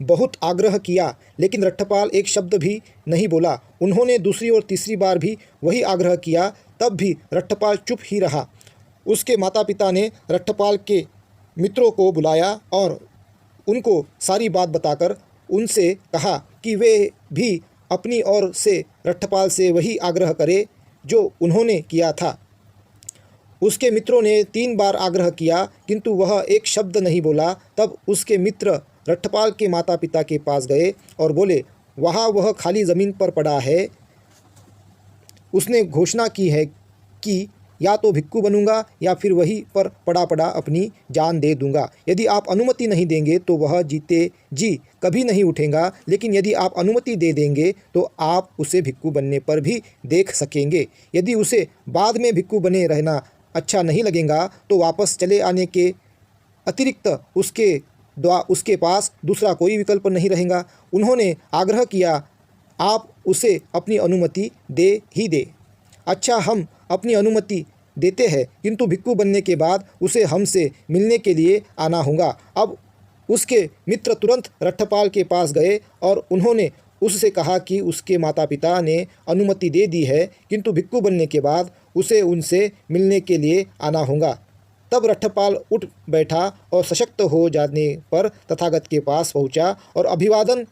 बहुत आग्रह किया, लेकिन रट्टपाल एक शब्द भी नहीं बोला। उन्होंने दूसरी और तीसरी बार भी वही आग्रह किया, तब भी रट्टपाल चुप ही रहा। उसके माता पिता ने रट्टपाल के मित्रों को बुलाया और उनको सारी बात बताकर उनसे कहा कि वे भी अपनी ओर से रट्टपाल से वही आग्रह करें जो उन्होंने किया था। उसके मित्रों ने 3 बार आग्रह किया, किंतु वह एक शब्द नहीं बोला। तब उसके मित्र रट्टपाल के माता पिता के पास गए और बोले, वहाँ वह खाली ज़मीन पर पड़ा है, उसने घोषणा की है कि या तो भिक्खु बनूंगा या फिर वहीं पर पड़ा पड़ा अपनी जान दे दूंगा। यदि आप अनुमति नहीं देंगे तो वह जीते जी कभी नहीं उठेगा, लेकिन यदि आप अनुमति दे देंगे तो आप उसे भिक्खु बनने पर भी देख सकेंगे। यदि उसे बाद में भिक्खु बने रहना अच्छा नहीं लगेगा तो वापस चले आने के अतिरिक्त उसके पास दूसरा कोई विकल्प नहीं रहेगा। उन्होंने आग्रह किया, आप उसे अपनी अनुमति दे ही दे। अच्छा, हम अपनी अनुमति देते हैं, किंतु भिक्खु बनने के बाद उसे हमसे मिलने के लिए आना होगा। अब उसके मित्र तुरंत रट्टपाल के पास गए और उन्होंने उससे कहा कि उसके माता पिता ने अनुमति दे दी है, किंतु भिक्खु बनने के बाद उसे उनसे मिलने के लिए आना होगा। तब रट्टपाल उठ बैठा और सशक्त हो जाने पर तथागत के पास पहुंचा और अभिवादन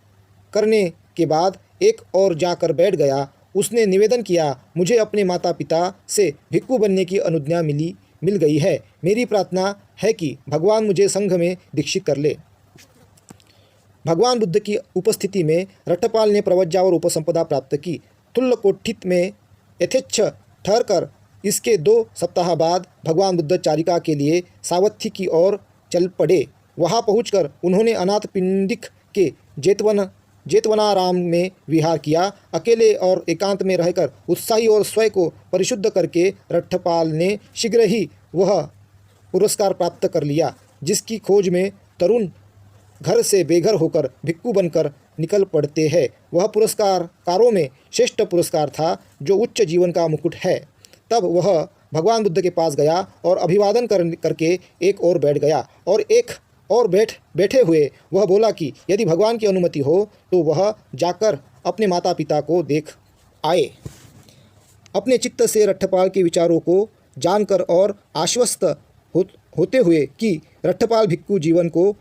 करने के बाद एक और जाकर बैठ गया। उसने निवेदन किया, मुझे अपने माता पिता से भिक्खु बनने की अनुज्ञा मिल गई है। मेरी प्रार्थना है कि भगवान मुझे संघ में दीक्षित कर ले। भगवान बुद्ध की उपस्थिति में रट्टपाल ने प्रवज्जा और उपसंपदा प्राप्त की। तुल्लकोठित में यथेच्छ ठहरकर इसके 2 सप्ताह बाद भगवान बुद्ध चारिका के लिए सावत्थी की ओर चल पड़े। वहां पहुंचकर उन्होंने अनाथ पिंडिक के जेतवनाराम में विहार किया। अकेले और एकांत में रहकर उत्साही और स्वयं को परिशुद्ध करके रट्टपाल ने शीघ्र ही वह पुरस्कार प्राप्त कर लिया जिसकी खोज में तरुण घर से बेघर होकर भिक्खु बनकर निकल पड़ते हैं। वह पुरस्कारों में श्रेष्ठ पुरस्कार था जो उच्च जीवन का मुकुट है। तब वह भगवान बुद्ध के पास गया और अभिवादन करके एक और बैठ गया और बैठे हुए वह बोला कि यदि भगवान की अनुमति हो तो वह जाकर अपने माता पिता को देख आए। अपने चित्त से रट्टपाल के विचारों को जानकर और आश्वस्त होते हुए कि रट्टपाल भिक्खु जीवन को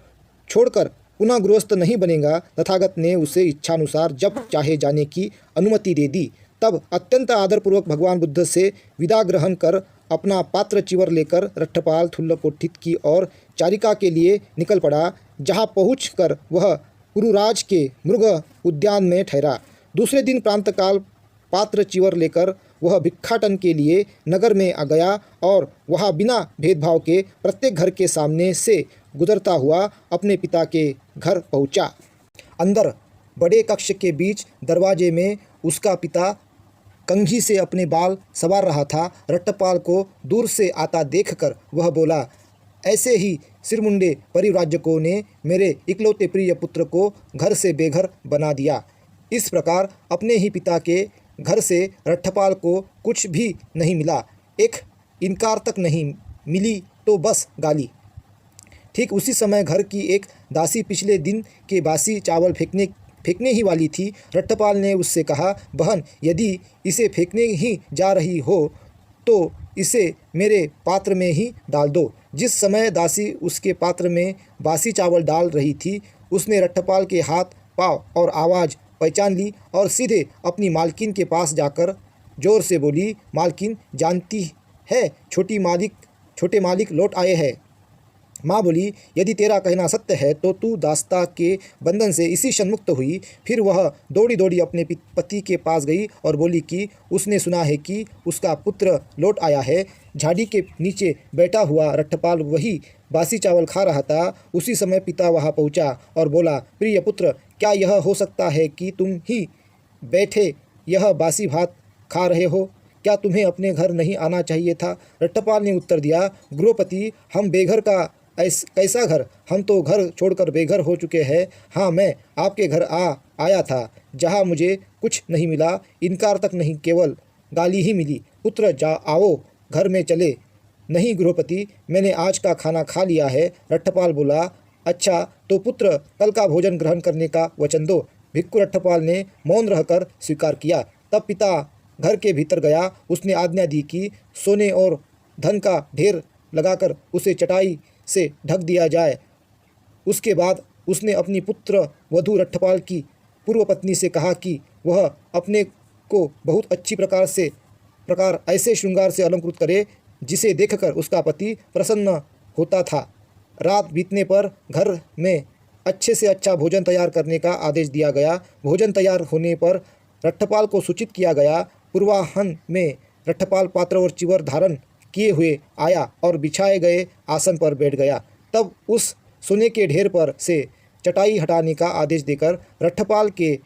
छोड़कर पुनः गृहस्थ नहीं बनेगा, तथागत ने उसे इच्छानुसार जब चाहे जाने की अनुमति दे दी। तब अत्यंत आदरपूर्वक भगवान बुद्ध से विदा ग्रहण कर अपना पात्र चिवर लेकर रट्टपाल तुल्लकोठित की ओर चारिका के लिए निकल पड़ा, जहां पहुंचकर वह कुरुराज के मृग उद्यान में ठहरा। दूसरे दिन प्रातःकाल पात्र चिवर लेकर वह भिक्षाटन के लिए नगर में आ गया और वहां बिना भेदभाव के प्रत्येक घर के सामने से गुजरता हुआ अपने पिता के घर पहुंचा। अंदर बड़े कक्ष के बीच दरवाजे में उसका पिता कंघी से अपने बाल संवार रहा था। रट्टपाल को दूर से आता देखकर वह बोला, ऐसे ही सिरमुंडे परिव्राजकों ने मेरे इकलौते प्रिय पुत्र को घर से बेघर बना दिया। इस प्रकार अपने ही पिता के घर से रट्टपाल को कुछ भी नहीं मिला, एक इनकार तक नहीं मिली तो बस गाली। ठीक उसी समय घर की एक दासी पिछले दिन के बासी चावल फेंकने ही वाली थी। रट्टपाल ने उससे कहा, बहन, यदि इसे फेंकने ही जा रही हो तो इसे मेरे पात्र में ही डाल दो। जिस समय दासी उसके पात्र में बासी चावल डाल रही थी, उसने रट्टपाल के हाथ, पाँव और आवाज़ पहचान ली और सीधे अपनी मालकिन के पास जाकर जोर से बोली, मालकिन, जानती है छोटे मालिक लौट आए हैं। माँ बोली, यदि तेरा कहना सत्य है तो तू दास्ता के बंधन से इसी क्षण मुक्त हुई। फिर वह दौड़ी दौड़ी अपने पति के पास गई और बोली कि उसने सुना है कि उसका पुत्र लौट आया है। झाड़ी के नीचे बैठा हुआ रट्टपाल वही बासी चावल खा रहा था। उसी समय पिता वहाँ पहुँचा और बोला, प्रिय पुत्र, क्या यह हो सकता है कि तुम ही बैठे यह बासी भात खा रहे हो? क्या तुम्हें अपने घर नहीं आना चाहिए था? रट्टपाल ने उत्तर दिया, गृहपति, हम बेघर का कैसा घर, हम तो घर छोड़कर बेघर हो चुके हैं। हाँ, मैं आपके घर आया था जहाँ मुझे कुछ नहीं मिला, इनकार तक नहीं, केवल गाली ही मिली। पुत्र, आओ घर में चले। नहीं गृहपति, मैंने आज का खाना खा लिया है। रट्टपाल बोला, अच्छा तो पुत्र कल का भोजन ग्रहण करने का वचन दो। भिक्खु रट्ठपाल ने मौन रहकर स्वीकार किया। तब पिता घर के भीतर गया। उसने आज्ञा दी कि सोने और धन का ढेर लगाकर उसे चटाई से ढक दिया जाए। उसके बाद उसने अपनी पुत्र वधू रट्ठपाल की पूर्व पत्नी से कहा कि वह अपने को बहुत अच्छी प्रकार ऐसे श्रृंगार से अलंकृत करे जिसे देखकर उसका पति प्रसन्न होता था। रात बीतने पर घर में अच्छे से अच्छा भोजन तैयार करने का आदेश दिया गया। भोजन तैयार होने पर रट्ठपाल को सूचित किया गया। पूर्वाह्न में रट्ठपाल पात्र और चिवर धारण किए हुए आया और बिछाए गए आसन पर बैठ गया। तब उस सोने के ढेर पर से चटाई हटाने का आदेश देकर रट्ठपाल के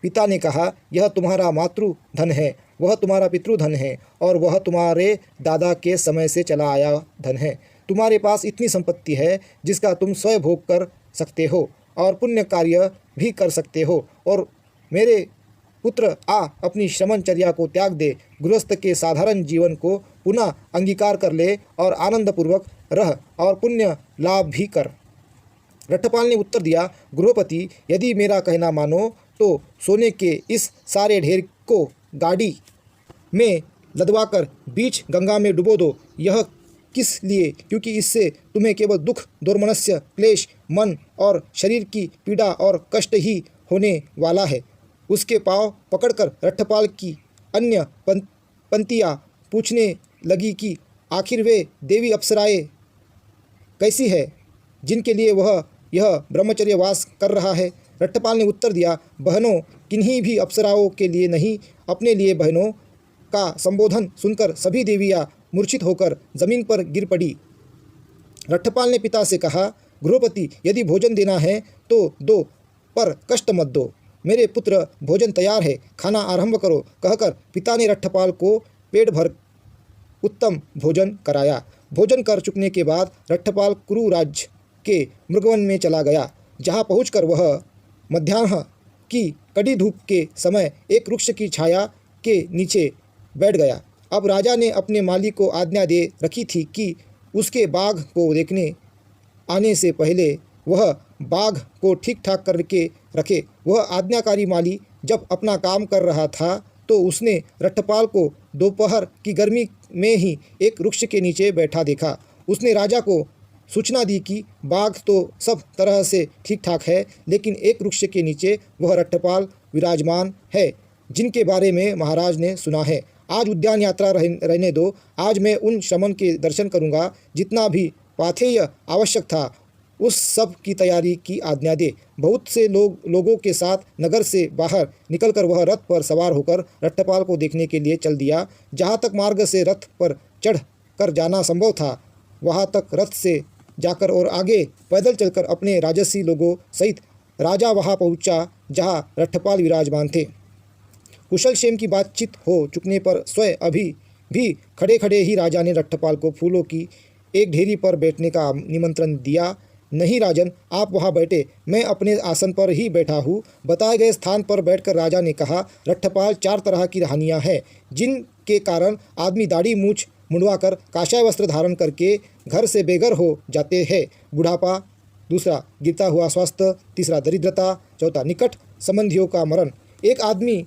पिता ने कहा, यह तुम्हारा मातृधन है, वह तुम्हारा पितृधन है और वह तुम्हारे दादा के समय से चला आया धन है। तुम्हारे पास इतनी संपत्ति है जिसका तुम स्वयं भोग कर सकते हो और पुण्य कार्य भी कर सकते हो। और मेरे पुत्र अपनी श्रमणचर्या को त्याग दे, गृहस्थ के साधारण जीवन को पुनः अंगीकार कर ले और आनंदपूर्वक रह और पुण्य लाभ भी कर। रट्ठपाल ने उत्तर दिया, गृहपति, यदि मेरा कहना मानो तो सोने के इस सारे ढेर को गाड़ी में लदवाकर बीच गंगा में डुबो दो। यह किस लिए? क्योंकि इससे तुम्हें केवल दुख, दुर्मनस्य, क्लेश, मन और शरीर की पीड़ा और कष्ट ही होने वाला है। उसके पांव पकड़कर रट्ठपाल की अन्य पंक्तियाँ पूछने लगी कि आखिर वे देवी अप्सराएं कैसी है जिनके लिए वह यह ब्रह्मचर्य वास कर रहा है। रट्ठपाल ने उत्तर दिया, बहनों, किन्हीं भी अप्सराओं के लिए नहीं, अपने लिए बहनों का संबोधन सुनकर सभी देवियाँ मूर्छित होकर जमीन पर गिर पड़ी। रट्ठपाल ने पिता से कहा, गृहपति, यदि भोजन देना है तो दो, पर कष्ट मत दो। मेरे पुत्र, भोजन तैयार है, खाना आरंभ करो, कहकर पिता ने रट्ठपाल को पेट भर उत्तम भोजन कराया। भोजन कर चुकने के बाद रट्ठपाल कुरु राज्य के मृगवन में चला गया, जहाँ पहुंचकर वह मध्याह्न की कड़ी धूप के समय एक वृक्ष की छाया के नीचे बैठ गया। अब राजा ने अपने माली को आज्ञा दे रखी थी कि उसके बाग को देखने आने से पहले वह बाग को ठीक ठाक करके रखे। वह आज्ञाकारी माली जब अपना काम कर रहा था तो उसने रट्ठपाल को दोपहर की गर्मी में ही एक वृक्ष के नीचे बैठा देखा। उसने राजा को सूचना दी कि बाग तो सब तरह से ठीक ठाक है, लेकिन एक वृक्ष के नीचे वह रट्ठपाल विराजमान है जिनके बारे में महाराज ने सुना है। आज उद्यान यात्रा रहने दो। आज मैं उन श्रमण के दर्शन करूंगा। जितना भी पाथेय आवश्यक था उस सब की तैयारी की आज्ञा दे। बहुत से लोगों के साथ नगर से बाहर निकलकर वह रथ पर सवार होकर रट्ठपाल को देखने के लिए चल दिया। जहाँ तक मार्ग से रथ पर चढ़ कर जाना संभव था वहाँ तक रथ से जाकर और आगे पैदल चलकर अपने राजसी लोगों सहित राजा वहाँ पहुँचा जहाँ रट्ठपाल विराजमान थे। कुशल क्षेम की बातचीत हो चुकने पर स्वयं अभी भी खड़े खड़े ही राजा ने रट्ठपाल को फूलों की एक ढेरी पर बैठने का निमंत्रण दिया। नहीं राजन, आप वहाँ बैठे, मैं अपने आसन पर ही बैठा हूँ। बताए गए स्थान पर बैठकर राजा ने कहा, रट्ठपाल, 4 तरह की हानियाँ हैं जिनके कारण आदमी दाढ़ी मूछ मुंडवाकर काषाय वस्त्र धारण करके घर से बेघर हो जाते हैं। बुढ़ापा, दूसरा गिरता हुआ स्वास्थ्य, तीसरा दरिद्रता, चौथा निकट संबंधियों का मरण। एक आदमी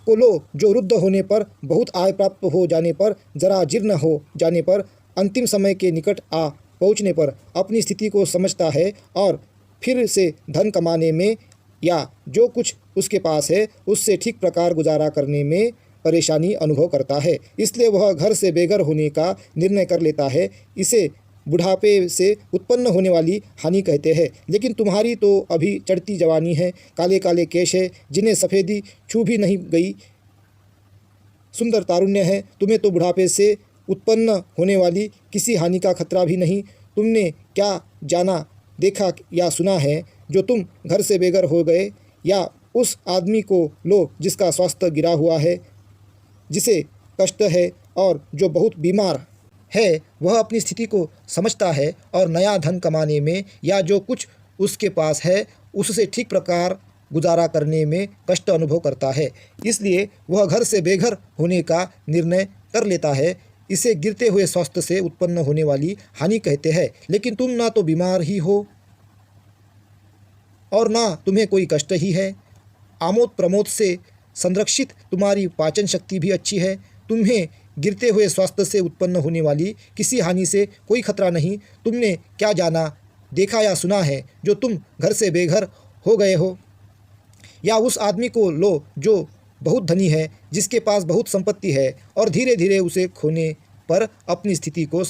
को लो जो वृद्ध होने पर, बहुत आय प्राप्त हो जाने पर, जरा जीर्ण हो जाने पर, अंतिम समय के निकट आ पहुँचने पर अपनी स्थिति को समझता है और फिर से धन कमाने में या जो कुछ उसके पास है उससे ठीक प्रकार गुजारा करने में परेशानी अनुभव करता है। इसलिए वह घर से बेघर होने का निर्णय कर लेता है। इसे बुढ़ापे से उत्पन्न होने वाली हानि कहते हैं। लेकिन तुम्हारी तो अभी चढ़ती जवानी है, काले काले केश है जिन्हें सफ़ेदी छू भी नहीं गई, सुंदर तारुण्य है। तुम्हें तो बुढ़ापे से उत्पन्न होने वाली किसी हानि का खतरा भी नहीं। तुमने क्या जाना, देखा या सुना है जो तुम घर से बेघर हो गए? या उस आदमी को लो जिसका स्वास्थ्य गिरा हुआ है, जिसे कष्ट है और जो बहुत बीमार है, वह अपनी स्थिति को समझता है और नया धन कमाने में या जो कुछ उसके पास है उससे ठीक प्रकार गुजारा करने में कष्ट अनुभव करता है। इसलिए वह घर से बेघर होने का निर्णय कर लेता है। इसे गिरते हुए स्वास्थ्य से उत्पन्न होने वाली हानि कहते हैं। लेकिन तुम ना तो बीमार ही हो और ना तुम्हें कोई कष्ट ही है। आमोद प्रमोद से संरक्षित तुम्हारी पाचन शक्ति भी अच्छी है। तुम्हें गिरते हुए स्वास्थ्य से उत्पन्न होने वाली किसी हानि से कोई खतरा नहीं। तुमने क्या जाना, देखा या सुना है जो तुम घर से बेघर हो गए हो? या उस आदमी को लो जो बहुत धनी है, जिसके पास बहुत संपत्ति है और धीरे धीरे उसे खोने पर अपनी स्थिति को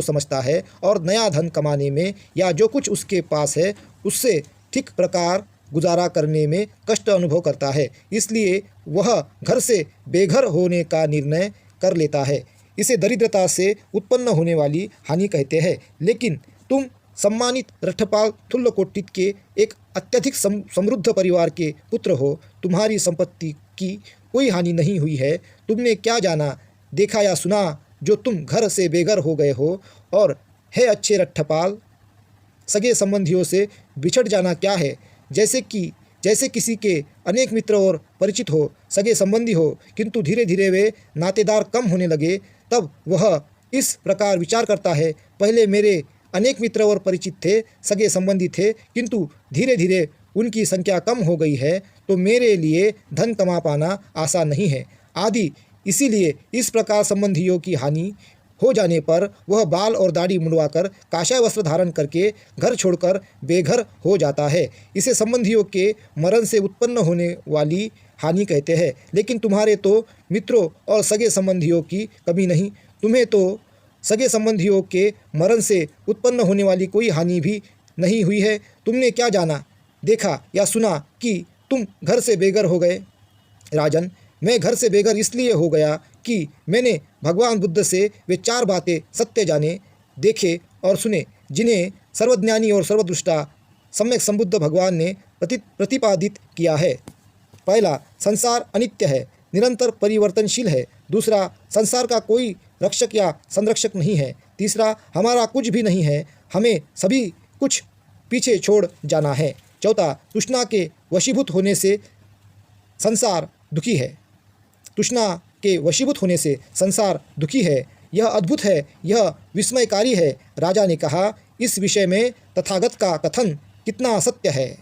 समझता है और नया धन कमाने में या जो कुछ उसके पास है उससे ठीक प्रकार गुजारा करने में कष्ट अनुभव करता है। इसलिए वह घर से बेघर होने का निर्णय कर लेता है। इसे दरिद्रता से उत्पन्न होने वाली हानि कहते हैं। लेकिन तुम सम्मानित रट्ठपाल थुल्लकोटित के एक अत्यधिक समृद्ध परिवार के पुत्र हो। तुम्हारी संपत्ति की कोई हानि नहीं हुई है। तुमने क्या जाना, देखा या सुना जो तुम घर से बेघर हो गए हो? और हे अच्छे रट्ठपाल, सगे संबंधियों से बिछड़ जाना क्या है? जैसे किसी के अनेक मित्र और परिचित हो, सगे संबंधी हो, किंतु धीरे धीरे वे नातेदार कम होने लगे, तब वह इस प्रकार विचार करता है, पहले मेरे अनेक मित्र और परिचित थे, सगे संबंधी थे, किंतु धीरे धीरे उनकी संख्या कम हो गई है, तो मेरे लिए धन कमा पाना आसान नहीं है आदि। इसीलिए इस प्रकार संबंधियों की हानि हो जाने पर वह बाल और दाढ़ी मुंडवाकर काषाय वस्त्र धारण करके घर छोड़कर बेघर हो जाता है। इसे संबंधियों के मरण से उत्पन्न होने वाली हानि कहते हैं। लेकिन तुम्हारे तो मित्रों और सगे संबंधियों की कमी नहीं। तुम्हें तो सगे संबंधियों के मरण से उत्पन्न होने वाली कोई हानि भी नहीं हुई है। तुमने क्या जाना, देखा या सुना कि तुम घर से बेघर हो गए? राजन, मैं घर से बेघर इसलिए हो गया कि मैंने भगवान बुद्ध से वे 4 बातें सत्य जाने, देखे और सुने, जिन्हें सर्वज्ञानी और सर्वदृष्टा सम्यक संबुद्ध भगवान ने प्रतिपादित किया है। पहला, संसार अनित्य है, निरंतर परिवर्तनशील है। दूसरा, संसार का कोई रक्षक या संरक्षक नहीं है। तीसरा, हमारा कुछ भी नहीं है, हमें सभी कुछ पीछे छोड़ जाना है। चौथा, तृष्णा के वशीभूत होने से संसार दुखी है। तृष्णा के वशीभूत होने से संसार दुखी है। यह अद्भुत है, यह विस्मयकारी है। राजा ने कहा, इस विषय में तथागत का कथन कितना सत्य है।